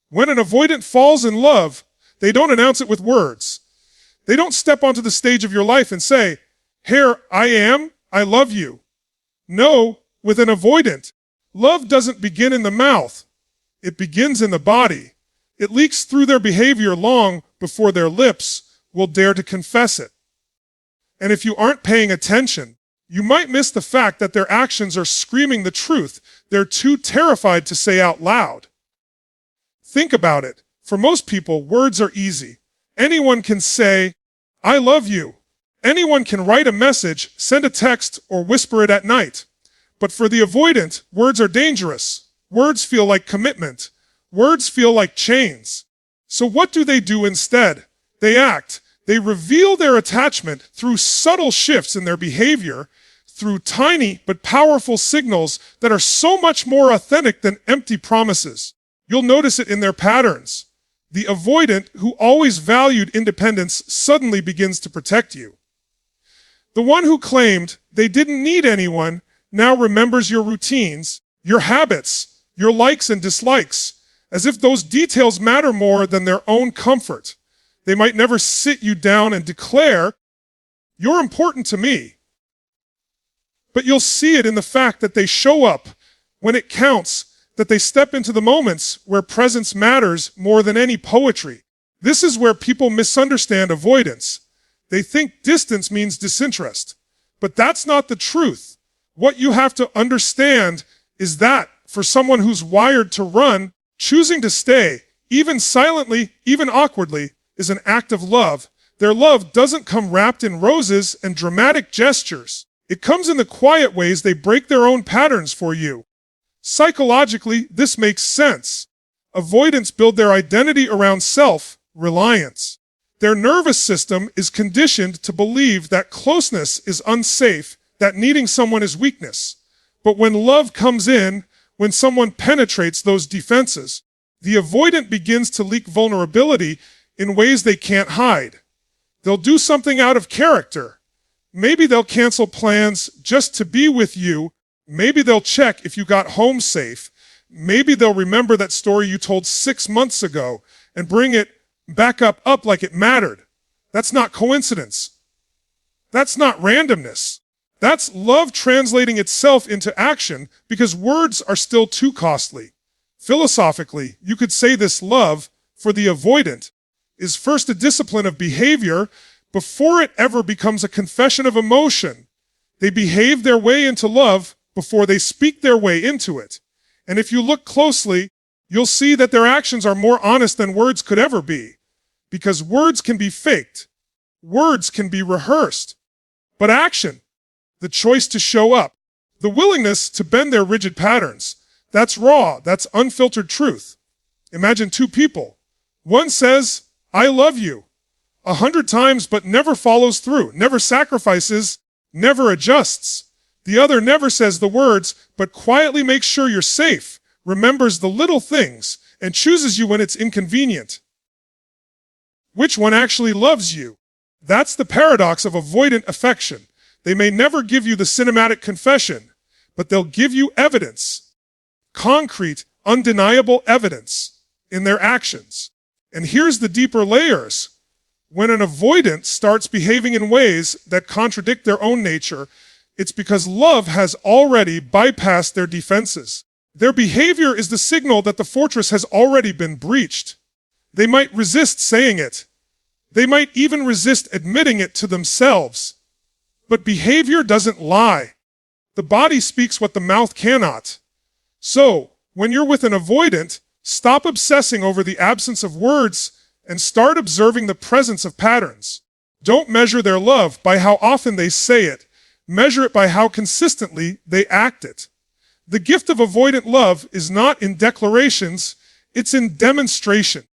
When an avoidant falls in love, they don't announce it with words. They don't step onto the stage of your life and say, "Here I am, I love you." No, with an avoidant, love doesn't begin in the mouth. It begins in the body. It leaks through their behavior long before their lips will dare to confess it. And if you aren't paying attention, you might miss the fact that their actions are screaming the truth they're too terrified to say out loud. Think about it. For most people, words are easy. Anyone can say, "I love you." Anyone can write a message, send a text, or whisper it at night. But for the avoidant, words are dangerous. Words feel like commitment. Words feel like chains. So what do they do instead? They act. They reveal their attachment through subtle shifts in their behavior, through tiny but powerful signals that are so much more authentic than empty promises. You'll notice it in their patterns. The avoidant, who always valued independence, suddenly begins to protect you. The one who claimed they didn't need anyone now remembers your routines, your habits, your likes and dislikes, as if those details matter more than their own comfort. They might never sit you down and declare, "You're important to me." But you'll see it in the fact that they show up when it counts, that they step into the moments where presence matters more than any poetry. This is where people misunderstand avoidance. They think distance means disinterest. But that's not the truth. What you have to understand is that for someone who's wired to run, choosing to stay, even silently, even awkwardly, is an act of love. Their love doesn't come wrapped in roses and dramatic gestures. It comes in the quiet ways they break their own patterns for you. Psychologically, this makes sense. Avoidants build their identity around self-reliance. Their nervous system is conditioned to believe that closeness is unsafe, that needing someone is weakness. But when love comes in, when someone penetrates those defenses, the avoidant begins to leak vulnerability in ways they can't hide. They'll do something out of character. Maybe they'll cancel plans just to be with you. Maybe they'll check if you got home safe. Maybe they'll remember that story you told 6 months ago and bring it back up like it mattered. That's not coincidence. That's not randomness. That's love translating itself into action because words are still too costly. Philosophically, you could say this love, for the avoidant, is first a discipline of behavior before it ever becomes a confession of emotion. They behave their way into love before they speak their way into it. And if you look closely, you'll see that their actions are more honest than words could ever be. Because words can be faked. Words can be rehearsed. But action, the choice to show up, the willingness to bend their rigid patterns, that's raw, that's unfiltered truth. Imagine two people. One says, "I love you," 100 times but never follows through, never sacrifices, never adjusts. The other never says the words, but quietly makes sure you're safe, remembers the little things, and chooses you when it's inconvenient. Which one actually loves you? That's the paradox of avoidant affection. They may never give you the cinematic confession, but they'll give you evidence. Concrete, undeniable evidence in their actions. And here's the deeper layers. When an avoidant starts behaving in ways that contradict their own nature, it's because love has already bypassed their defenses. Their behavior is the signal that the fortress has already been breached. They might resist saying it. They might even resist admitting it to themselves. But behavior doesn't lie. The body speaks what the mouth cannot. So, when you're with an avoidant, stop obsessing over the absence of words and start observing the presence of patterns. Don't measure their love by how often they say it. Measure it by how consistently they act it. The gift of avoidant love is not in declarations, it's in demonstration.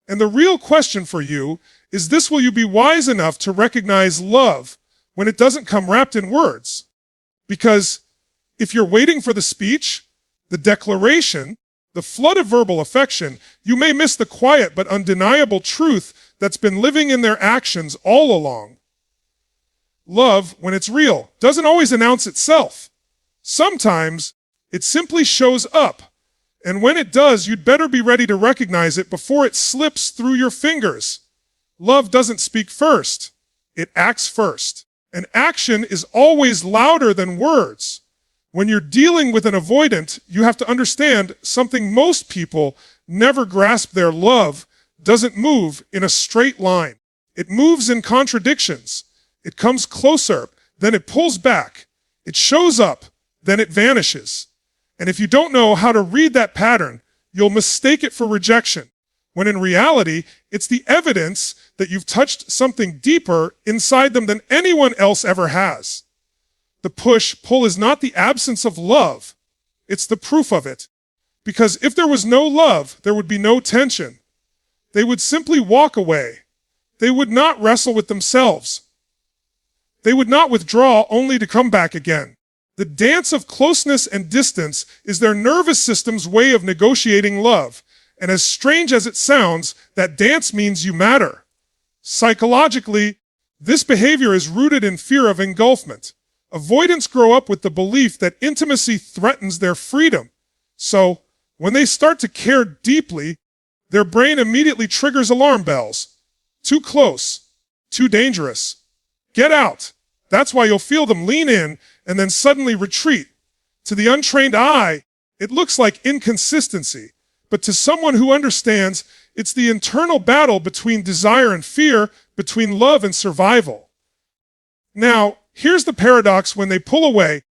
And the real question for you is this: will you be wise enough to recognize love when it doesn't come wrapped in words? Because if you're waiting for the speech, the declaration, the flood of verbal affection, you may miss the quiet but undeniable truth that's been living in their actions all along. Love, when it's real, doesn't always announce itself. Sometimes it simply shows up, And when it does, you'd better be ready to recognize it before it slips through your fingers. Love doesn't speak first. It acts first. And action is always louder than words. When you're dealing with an avoidant, you have to understand something most people never grasp. Their love doesn't move in a straight line. It moves in contradictions. It comes closer, then it pulls back. It shows up, then it vanishes. And if you don't know how to read that pattern, you'll mistake it for rejection, when in reality, it's the evidence that you've touched something deeper inside them than anyone else ever has. The push-pull is not the absence of love. It's the proof of it. Because if there was no love, there would be no tension. They would simply walk away. They would not wrestle with themselves. They would not withdraw only to come back again. The dance of closeness and distance is their nervous system's way of negotiating love. And as strange as it sounds, that dance means you matter. Psychologically, this behavior is rooted in fear of engulfment. Avoidants grow up with the belief that intimacy threatens their freedom. So, when they start to care deeply, their brain immediately triggers alarm bells. Too close. Too dangerous. Get out. That's why you'll feel them lean in and then suddenly retreat. To the untrained eye, it looks like inconsistency. But to someone who understands, it's the internal battle between desire and fear, between love and survival. Now, here's the paradox when they pull away.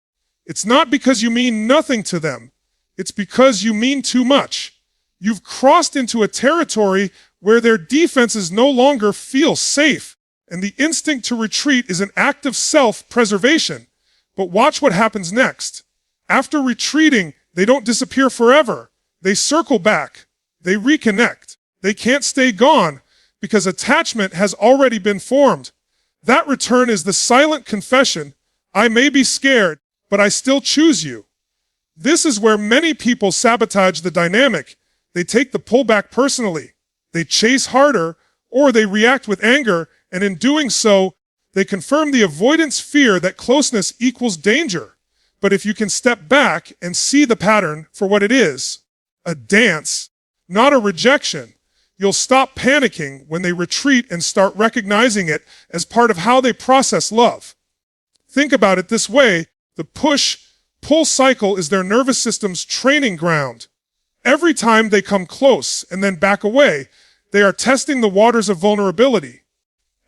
It's not because you mean nothing to them. It's because you mean too much. You've crossed into a territory where their defenses no longer feel safe, and the instinct to retreat is an act of self-preservation. But watch what happens next. After retreating, they don't disappear forever. They circle back. They reconnect. They can't stay gone because attachment has already been formed. That return is the silent confession, I may be scared, but I still choose you. This is where many people sabotage the dynamic. They take the pullback personally. They chase harder, or they react with anger, and in doing so, they confirm the avoidance fear that closeness equals danger. But if you can step back and see the pattern for what it is, a dance, not a rejection, you'll stop panicking when they retreat and start recognizing it as part of how they process love. Think about it this way, the push-pull cycle is their nervous system's training ground. Every time they come close and then back away, they are testing the waters of vulnerability.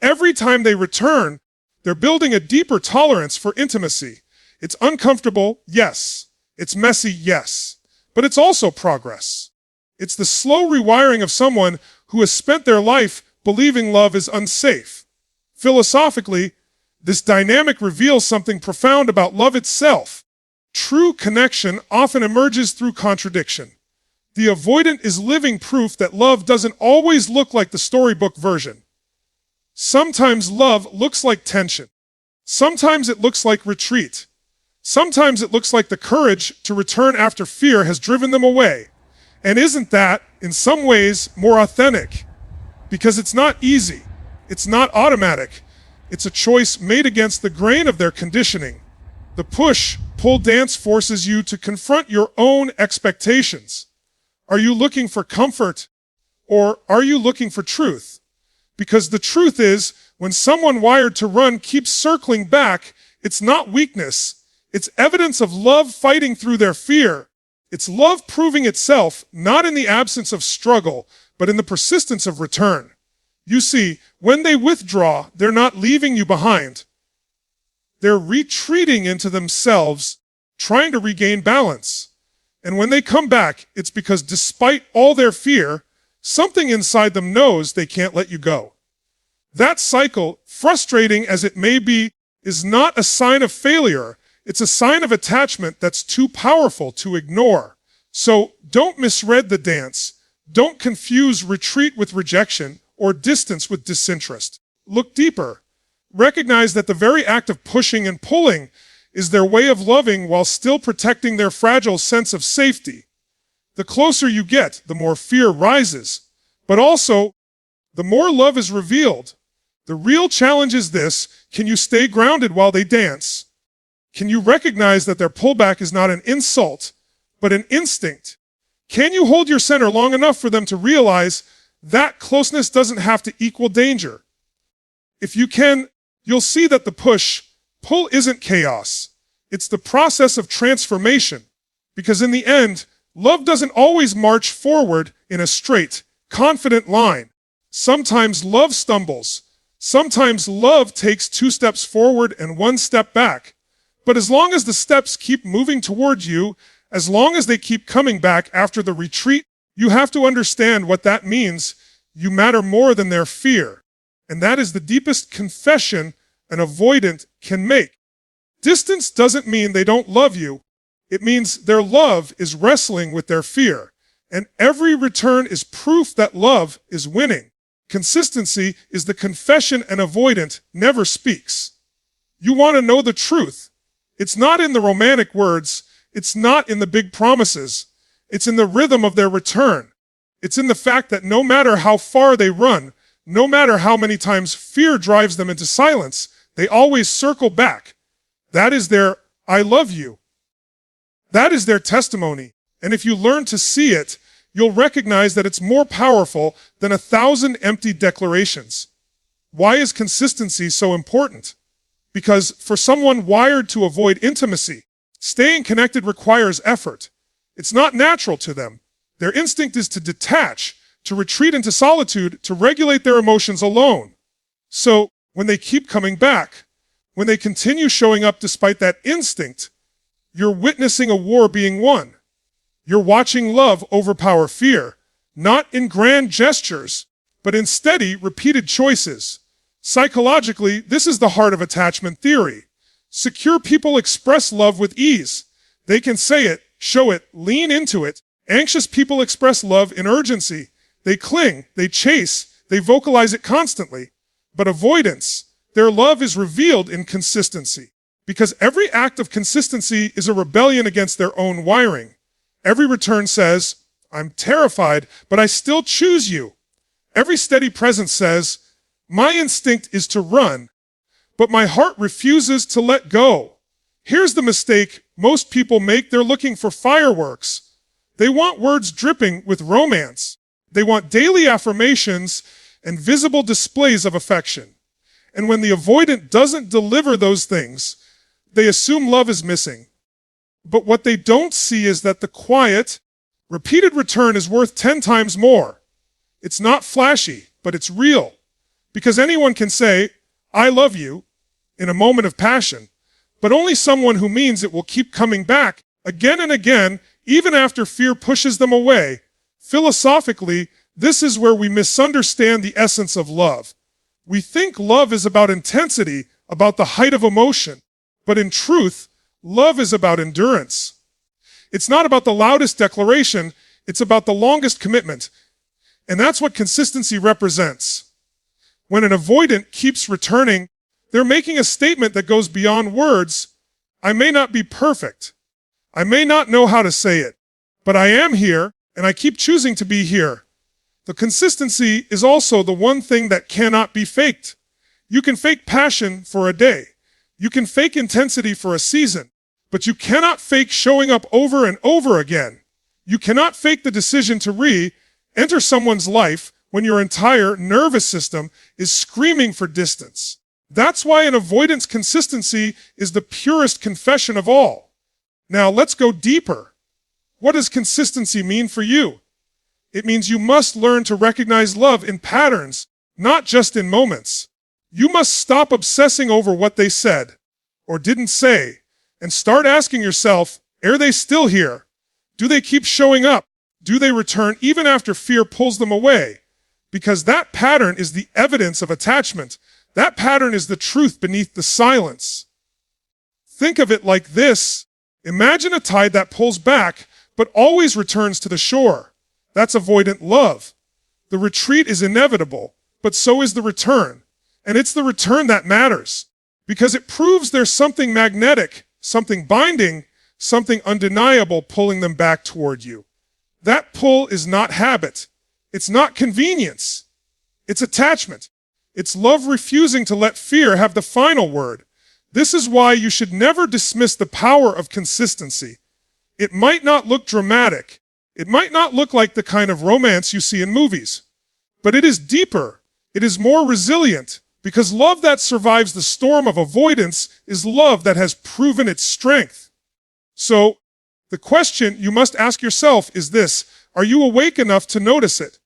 Every time they return, they're building a deeper tolerance for intimacy. It's uncomfortable, yes. It's messy, yes. But it's also progress. It's the slow rewiring of someone who has spent their life believing love is unsafe. Philosophically, this dynamic reveals something profound about love itself. True connection often emerges through contradiction. The avoidant is living proof that love doesn't always look like the storybook version. Sometimes love looks like tension. Sometimes it looks like retreat. Sometimes it looks like the courage to return after fear has driven them away. And isn't that, in some ways, more authentic? Because it's not easy. It's not automatic. It's a choice made against the grain of their conditioning. The push-pull dance forces you to confront your own expectations. Are you looking for comfort, or are you looking for truth? Because the truth is, when someone wired to run keeps circling back, it's not weakness. It's evidence of love fighting through their fear. It's love proving itself, not in the absence of struggle, but in the persistence of return. You see, when they withdraw, they're not leaving you behind. They're retreating into themselves, trying to regain balance. And when they come back, it's because despite all their fear, something inside them knows they can't let you go. That cycle, frustrating as it may be, is not a sign of failure. It's a sign of attachment that's too powerful to ignore. So don't misread the dance. Don't confuse retreat with rejection or distance with disinterest. Look deeper. Recognize that the very act of pushing and pulling is their way of loving while still protecting their fragile sense of safety. The closer you get, the more fear rises. But also, the more love is revealed. The real challenge is this: can you stay grounded while they dance? Can you recognize that their pullback is not an insult, but an instinct? Can you hold your center long enough for them to realize that closeness doesn't have to equal danger? If you can, you'll see that the push-pull isn't chaos. It's the process of transformation. Because in the end, love doesn't always march forward in a straight, confident line. Sometimes love stumbles. Sometimes love takes 2 steps forward and 1 step back. But as long as the steps keep moving toward you, as long as they keep coming back after the retreat, you have to understand what that means. You matter more than their fear. And that is the deepest confession an avoidant can make. Distance doesn't mean they don't love you. It means their love is wrestling with their fear. And every return is proof that love is winning. Consistency is the confession an avoidant never speaks. You want to know the truth. It's not in the romantic words. It's not in the big promises. It's in the rhythm of their return. It's in the fact that no matter how far they run, no matter how many times fear drives them into silence, they always circle back. That is their "I love you." That is their testimony. And if you learn to see it, you'll recognize that it's more powerful than 1,000 empty declarations. Why is consistency so important? Because for someone wired to avoid intimacy, staying connected requires effort. It's not natural to them. Their instinct is to detach, to retreat into solitude, to regulate their emotions alone. So, when they keep coming back, when they continue showing up despite that instinct, you're witnessing a war being won. You're watching love overpower fear, not in grand gestures, but in steady, repeated choices. Psychologically, this is the heart of attachment theory. Secure people express love with ease. They can say it, show it, lean into it. Anxious people express love in urgency. They cling, they chase, they vocalize it constantly. But avoidants, their love is revealed in consistency. Because every act of consistency is a rebellion against their own wiring. Every return says, "I'm terrified, but I still choose you." Every steady presence says, "My instinct is to run, but my heart refuses to let go." Here's the mistake most people make. They're looking for fireworks. They want words dripping with romance. They want daily affirmations and visible displays of affection. And when the avoidant doesn't deliver those things, they assume love is missing. But what they don't see is that the quiet, repeated return is worth 10 times more. It's not flashy, but it's real. Because anyone can say, "I love you," in a moment of passion, but only someone who means it will keep coming back again and again, even after fear pushes them away. Philosophically, this is where we misunderstand the essence of love. We think love is about intensity, about the height of emotion. But in truth, love is about endurance. It's not about the loudest declaration, it's about the longest commitment. And that's what consistency represents. When an avoidant keeps returning, they're making a statement that goes beyond words. I may not be perfect. I may not know how to say it. But I am here, and I keep choosing to be here. The consistency is also the one thing that cannot be faked. You can fake passion for a day. You can fake intensity for a season, but you cannot fake showing up over and over again. You cannot fake the decision to re-enter someone's life when your entire nervous system is screaming for distance. That's why an avoidance consistency is the purest confession of all. Now let's go deeper. What does consistency mean for you? It means you must learn to recognize love in patterns, not just in moments. You must stop obsessing over what they said or didn't say and start asking yourself, are they still here? Do they keep showing up? Do they return even after fear pulls them away? Because that pattern is the evidence of attachment. That pattern is the truth beneath the silence. Think of it like this. Imagine a tide that pulls back but always returns to the shore. That's avoidant love. The retreat is inevitable, but so is the return. And it's the return that matters, because it proves there's something magnetic, something binding, something undeniable pulling them back toward you. That pull is not habit. It's not convenience. It's attachment. It's love refusing to let fear have the final word. This is why you should never dismiss the power of consistency. It might not look dramatic. It might not look like the kind of romance you see in movies, but it is deeper. It is more resilient, because love that survives the storm of avoidance is love that has proven its strength. So, the question you must ask yourself is this: are you awake enough to notice it?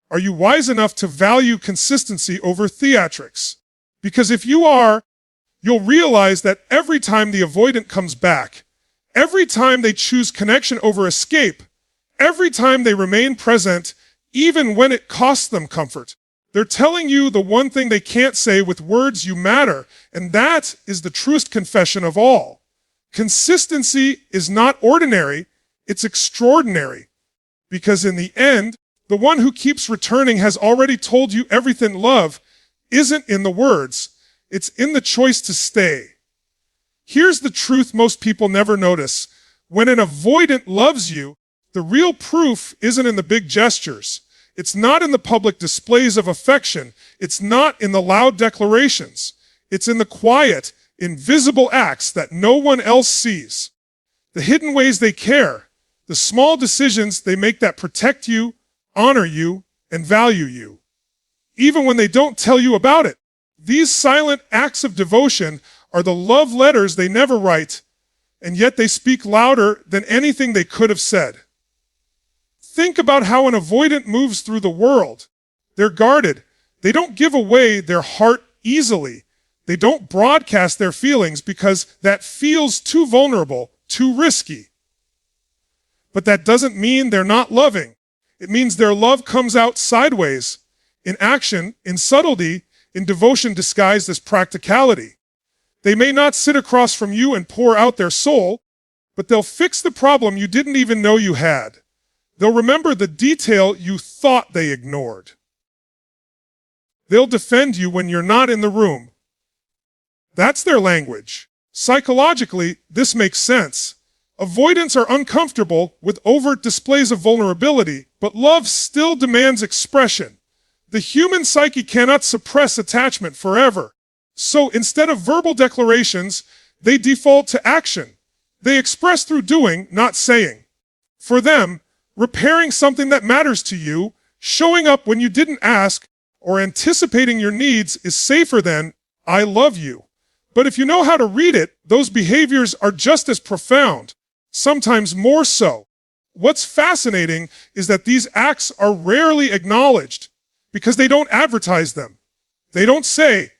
Are you wise enough to value consistency over theatrics? Because if you are, you'll realize that every time the avoidant comes back, every time they choose connection over escape, every time they remain present, even when it costs them comfort, they're telling you the one thing they can't say with words: you matter. And that is the truest confession of all. Consistency is not ordinary, it's extraordinary. Because in the end, the one who keeps returning has already told you everything. Love isn't in the words, it's in the choice to stay. Here's the truth most people never notice. When an avoidant loves you, the real proof isn't in the big gestures. It's not in the public displays of affection. It's not in the loud declarations. It's in the quiet, invisible acts that no one else sees. The hidden ways they care, the small decisions they make that protect you, honor you, and value you. Even when they don't tell you about it. These silent acts of devotion are the love letters they never write, and yet they speak louder than anything they could have said. Think about how an avoidant moves through the world. They're guarded. They don't give away their heart easily. They don't broadcast their feelings because that feels too vulnerable, too risky. But that doesn't mean they're not loving. It means their love comes out sideways, in action, in subtlety, in devotion disguised as practicality. They may not sit across from you and pour out their soul, but they'll fix the problem you didn't even know you had. They'll remember the detail you thought they ignored. They'll defend you when you're not in the room. That's their language. Psychologically, this makes sense. Avoidants are uncomfortable with overt displays of vulnerability, but love still demands expression. The human psyche cannot suppress attachment forever. So instead of verbal declarations, they default to action. They express through doing, not saying. For them, repairing something that matters to you, showing up when you didn't ask, or anticipating your needs is safer than, "I love you." But if you know how to read it, those behaviors are just as profound, sometimes more so. What's fascinating is that these acts are rarely acknowledged because they don't advertise them. They don't say,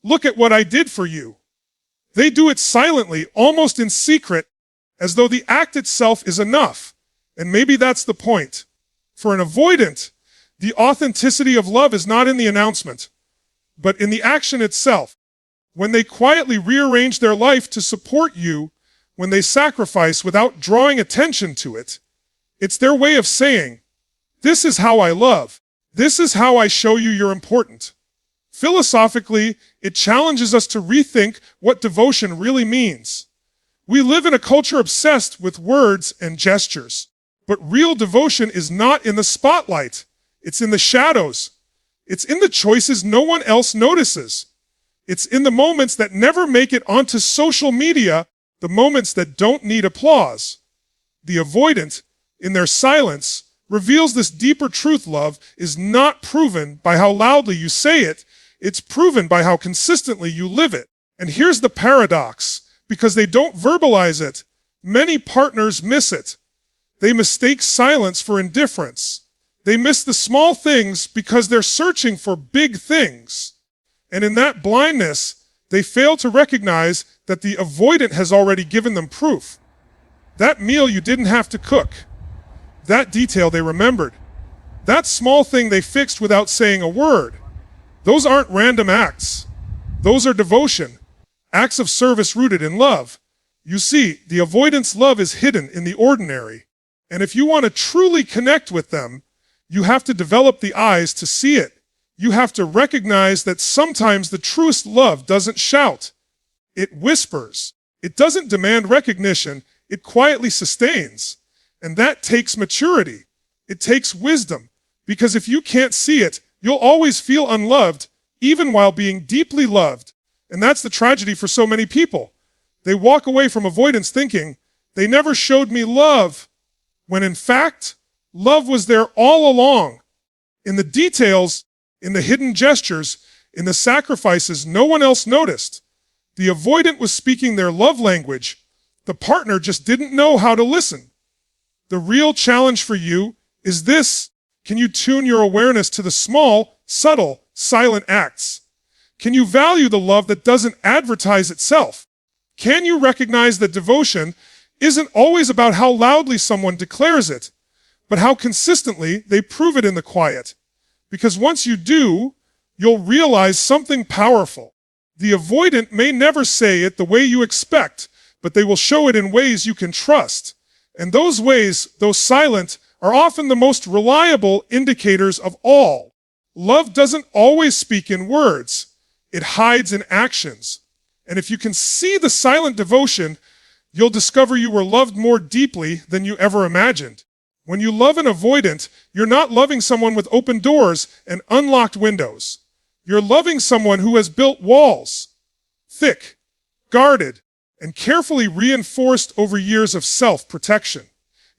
"Look at what I did for you." They do it silently, almost in secret, as though the act itself is enough. And maybe that's the point. For an avoidant, the authenticity of love is not in the announcement, but in the action itself. When they quietly rearrange their life to support you, when they sacrifice without drawing attention to it, it's their way of saying, "This is how I love. This is how I show you you're important." Philosophically, it challenges us to rethink what devotion really means. We live in a culture obsessed with words and gestures. But real devotion is not in the spotlight. It's in the shadows. It's in the choices no one else notices. It's in the moments that never make it onto social media, the moments that don't need applause. The avoidant, in their silence, reveals this deeper truth. Love is not proven by how loudly you say it. It's proven by how consistently you live it. And here's the paradox. Because they don't verbalize it, many partners miss it. They mistake silence for indifference. They miss the small things because they're searching for big things. And in that blindness, they fail to recognize that the avoidant has already given them proof. That meal you didn't have to cook. That detail they remembered. That small thing they fixed without saying a word. Those aren't random acts. Those are devotion. Acts of service rooted in love. You see, the avoidant's love is hidden in the ordinary. And if you want to truly connect with them, you have to develop the eyes to see it. You have to recognize that sometimes the truest love doesn't shout. It whispers. It doesn't demand recognition. It quietly sustains. And that takes maturity. It takes wisdom. Because if you can't see it, you'll always feel unloved, even while being deeply loved. And that's the tragedy for so many people. They walk away from avoidance thinking, they never showed me love, when in fact, Love was there all along. In the details, in the hidden gestures, in the sacrifices no one else noticed. The avoidant was speaking their love language. The partner just didn't know how to listen. The real challenge for you is this. Can you tune your awareness to the small, subtle, silent acts? Can you value the love that doesn't advertise itself? Can you recognize that devotion isn't always about how loudly someone declares it, but how consistently they prove it in the quiet? Because once you do, you'll realize something powerful. The avoidant may never say it the way you expect, but they will show it in ways you can trust. And those ways, though silent, are often the most reliable indicators of all. Love doesn't always speak in words. It hides in actions. And if you can see the silent devotion, you'll discover you were loved more deeply than you ever imagined. When you love an avoidant, you're not loving someone with open doors and unlocked windows. You're loving someone who has built walls, thick, guarded, and carefully reinforced over years of self-protection.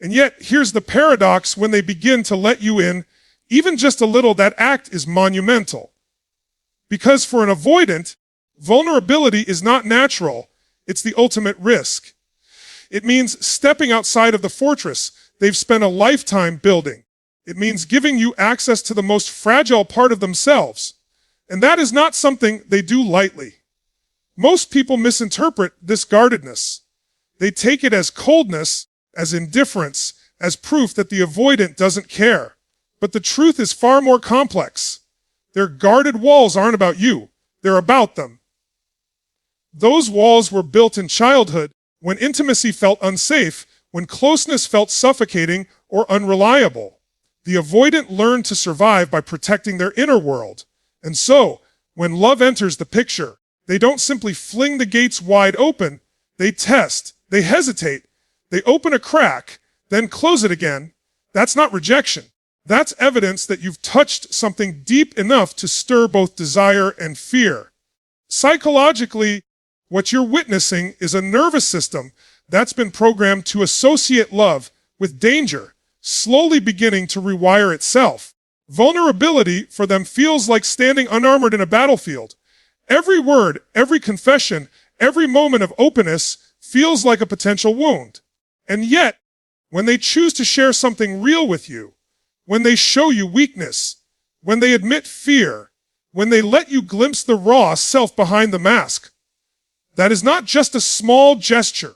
And yet, here's the paradox: when they begin to let you in, even just a little, that act is monumental. Because for an avoidant, vulnerability is not natural, it's the ultimate risk. It means stepping outside of the fortress they've spent a lifetime building. It means giving you access to the most fragile part of themselves. And that is not something they do lightly. Most people misinterpret this guardedness. They take it as coldness, as indifference, as proof that the avoidant doesn't care. But the truth is far more complex. Their guarded walls aren't about you, they're about them. Those walls were built in childhood, when intimacy felt unsafe, when closeness felt suffocating or unreliable. The avoidant learned to survive by protecting their inner world. And so, when love enters the picture, they don't simply fling the gates wide open. They test, they hesitate, they open a crack, then close it again. That's not rejection. That's evidence that you've touched something deep enough to stir both desire and fear. Psychologically, what you're witnessing is a nervous system that's been programmed to associate love with danger, slowly beginning to rewire itself. Vulnerability for them feels like standing unarmored in a battlefield. Every word, every confession, every moment of openness feels like a potential wound. And yet, when they choose to share something real with you, when they show you weakness, when they admit fear, when they let you glimpse the raw self behind the mask, that is not just a small gesture.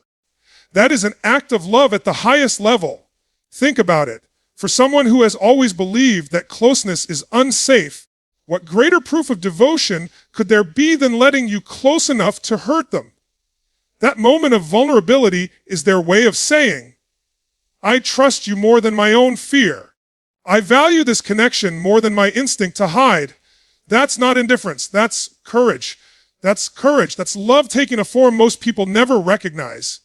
That is an act of love at the highest level. Think about it. For someone who has always believed that closeness is unsafe, what greater proof of devotion could there be than letting you close enough to hurt them? That moment of vulnerability is their way of saying, I trust you more than my own fear. I value this connection more than my instinct to hide. That's not indifference. That's courage. That's courage. That's love taking a form most people never recognize.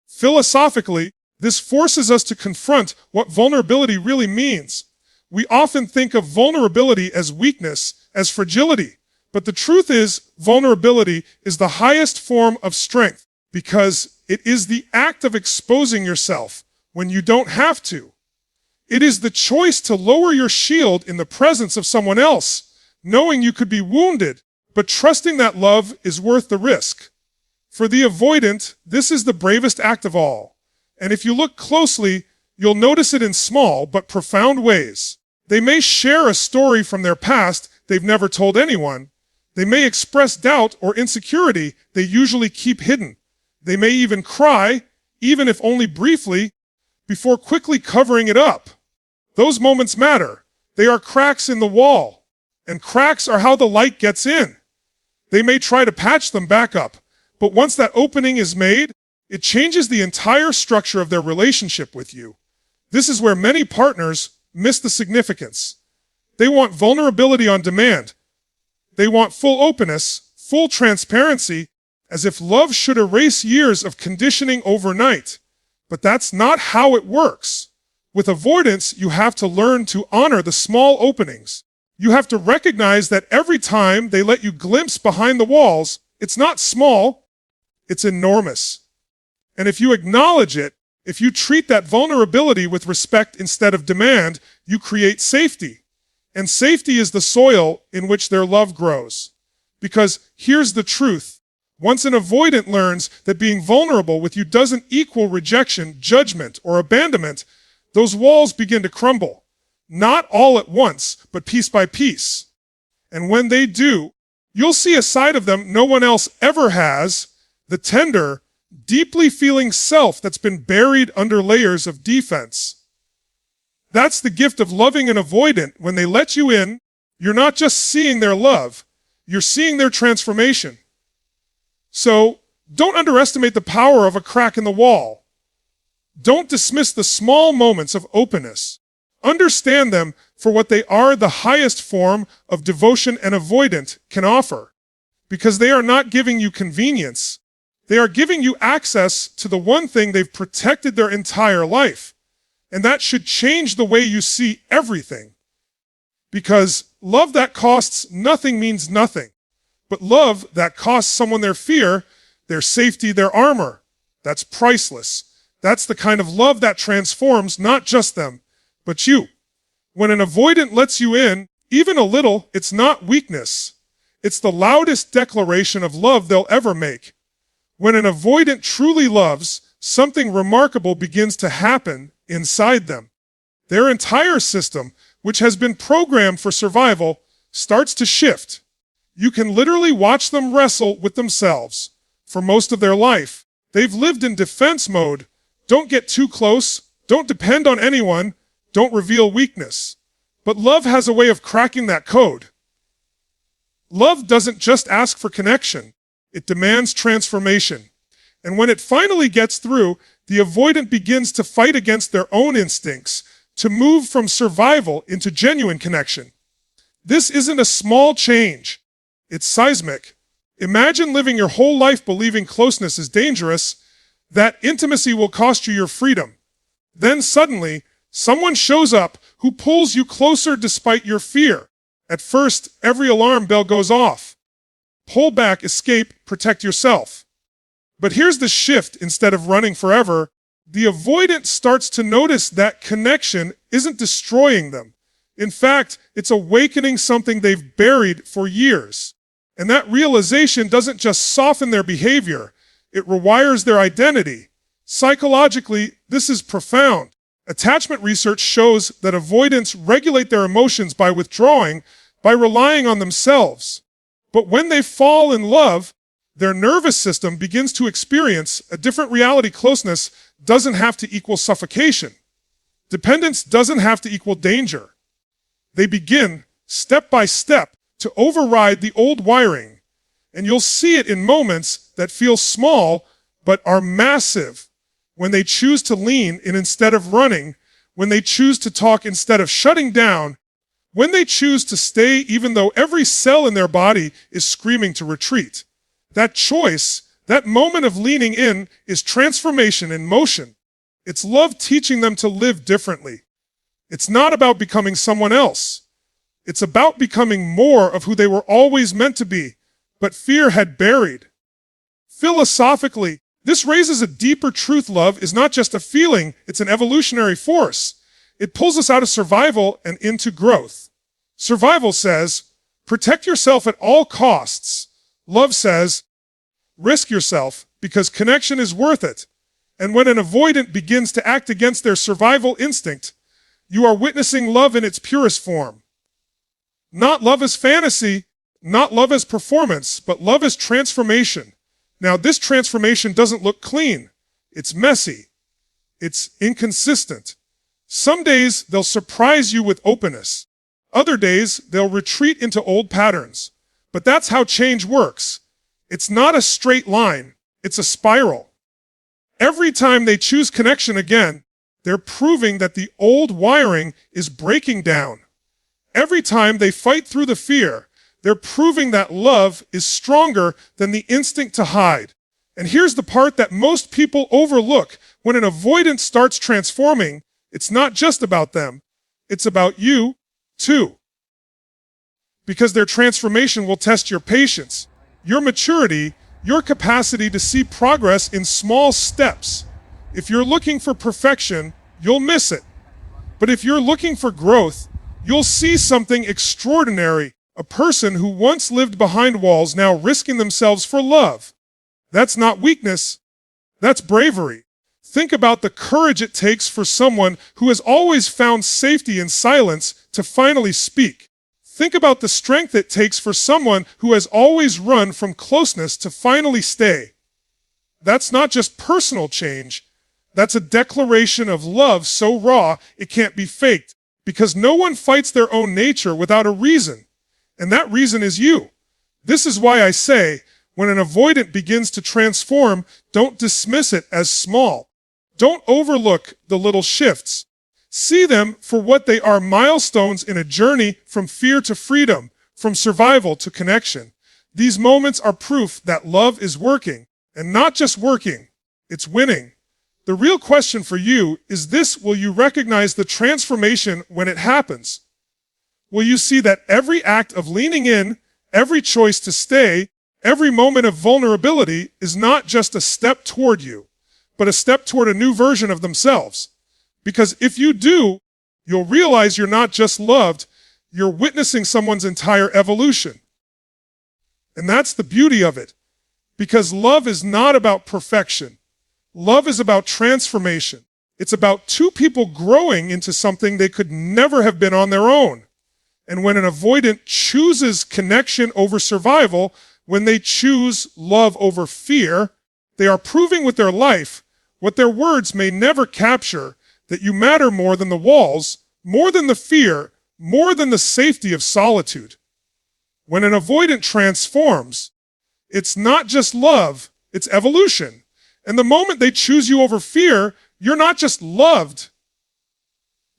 Philosophically, this forces us to confront what vulnerability really means. We often think of vulnerability as weakness, as fragility. But the truth is, vulnerability is the highest form of strength because it is the act of exposing yourself when you don't have to. It is the choice to lower your shield in the presence of someone else, knowing you could be wounded, but trusting that love is worth the risk. For the avoidant, this is the bravest act of all. And if you look closely, you'll notice it in small but profound ways. They may share a story from their past they've never told anyone. They may express doubt or insecurity they usually keep hidden. They may even cry, even if only briefly, before quickly covering it up. Those moments matter. They are cracks in the wall. And cracks are how the light gets in. They may try to patch them back up, but once that opening is made, it changes the entire structure of their relationship with you. This is where many partners miss the significance. They want vulnerability on demand. They want full openness, full transparency, as if love should erase years of conditioning overnight. But that's not how it works. With avoidance, you have to learn to honor the small openings. You have to recognize that every time they let you glimpse behind the walls, it's not small, it's enormous. And if you acknowledge it, If you treat that vulnerability with respect instead of demand, you create safety. And safety is the soil in which their love grows. Because here's the truth. Once an avoidant learns that being vulnerable with you doesn't equal rejection, judgment, or abandonment, those walls begin to crumble. Not all at once, but piece by piece. And when they do, you'll see a side of them no one else ever has, the tender, deeply feeling self that's been buried under layers of defense. That's the gift of loving an avoidant. When they let you in, you're not just seeing their love, you're seeing their transformation. So, don't underestimate the power of a crack in the wall. Don't dismiss the small moments of openness. Understand them for what they are, the highest form of devotion an avoidant can offer. Because they are not giving you convenience. They are giving you access to the one thing they've protected their entire life. And that should change the way you see everything. Because love that costs nothing means nothing. But love that costs someone their fear, their safety, their armor, that's priceless. That's the kind of love that transforms not just them, but you. When an avoidant lets you in, even a little, it's not weakness. It's the loudest declaration of love they'll ever make. When an avoidant truly loves, something remarkable begins to happen inside them. Their entire system, which has been programmed for survival, starts to shift. You can literally watch them wrestle with themselves. For most of their life, they've lived in defense mode. Don't get too close. Don't depend on anyone. Don't reveal weakness. But love has a way of cracking that code. Love doesn't just ask for connection. It demands transformation. And when it finally gets through, the avoidant begins to fight against their own instincts, to move from survival into genuine connection. This isn't a small change. It's seismic. Imagine living your whole life believing closeness is dangerous. That intimacy will cost you your freedom. Then suddenly, someone shows up who pulls you closer despite your fear. At first, every alarm bell goes off. Pull back, escape, protect yourself. But here's the shift. Instead of running forever, the avoidant starts to notice that connection isn't destroying them. In fact, it's awakening something they've buried for years. And that realization doesn't just soften their behavior, it rewires their identity. Psychologically, this is profound. Attachment research shows that avoidants regulate their emotions by withdrawing, by relying on themselves. But when they fall in love, their nervous system begins to experience a different reality. Closeness doesn't have to equal suffocation. Dependence doesn't have to equal danger. They begin, step by step, to override the old wiring. And you'll see it in moments that feel small, but are massive. When they choose to lean in instead of running, when they choose to talk instead of shutting down, when they choose to stay even though every cell in their body is screaming to retreat. That choice, that moment of leaning in, is transformation in motion. It's love teaching them to live differently. It's not about becoming someone else. It's about becoming more of who they were always meant to be, but fear had buried. Philosophically, this raises a deeper truth. Love is not just a feeling, it's an evolutionary force. It pulls us out of survival and into growth. Survival says, protect yourself at all costs. Love says, risk yourself because connection is worth it. And when an avoidant begins to act against their survival instinct, you are witnessing love in its purest form. Not love as fantasy, not love as performance, but love as transformation. Now, this transformation doesn't look clean. It's messy. It's inconsistent. Some days they'll surprise you with openness. Other days they'll retreat into old patterns. But that's how change works. It's not a straight line. It's a spiral. Every time they choose connection again, they're proving that the old wiring is breaking down. Every time they fight through the fear, they're proving that love is stronger than the instinct to hide. And here's the part that most people overlook. When an avoidant starts transforming, it's not just about them. It's about you, too. Because their transformation will test your patience, your maturity, your capacity to see progress in small steps. If you're looking for perfection, you'll miss it. But if you're looking for growth, you'll see something extraordinary. A person who once lived behind walls now risking themselves for love. That's not weakness. That's bravery. Think about the courage it takes for someone who has always found safety in silence to finally speak. Think about the strength it takes for someone who has always run from closeness to finally stay. That's not just personal change. That's a declaration of love so raw it can't be faked, because no one fights their own nature without a reason, and that reason is you. This is why I say, when an avoidant begins to transform, don't dismiss it as small. Don't overlook the little shifts. See them for what they are: milestones in a journey from fear to freedom, from survival to connection. These moments are proof that love is working, and not just working, it's winning. The real question for you is this: will you recognize the transformation when it happens? Will you see that every act of leaning in, every choice to stay, every moment of vulnerability is not just a step toward you, but a step toward a new version of themselves? Because if you do, you'll realize you're not just loved, you're witnessing someone's entire evolution. And that's the beauty of it, because love is not about perfection. Love is about transformation. It's about two people growing into something they could never have been on their own. And when an avoidant chooses connection over survival, when they choose love over fear, they are proving with their life what their words may never capture, that you matter more than the walls, more than the fear, more than the safety of solitude. When an avoidant transforms, it's not just love, it's evolution. And the moment they choose you over fear, you're not just loved.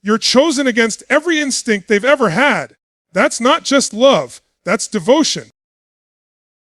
You're chosen against every instinct they've ever had. That's not just love, that's devotion.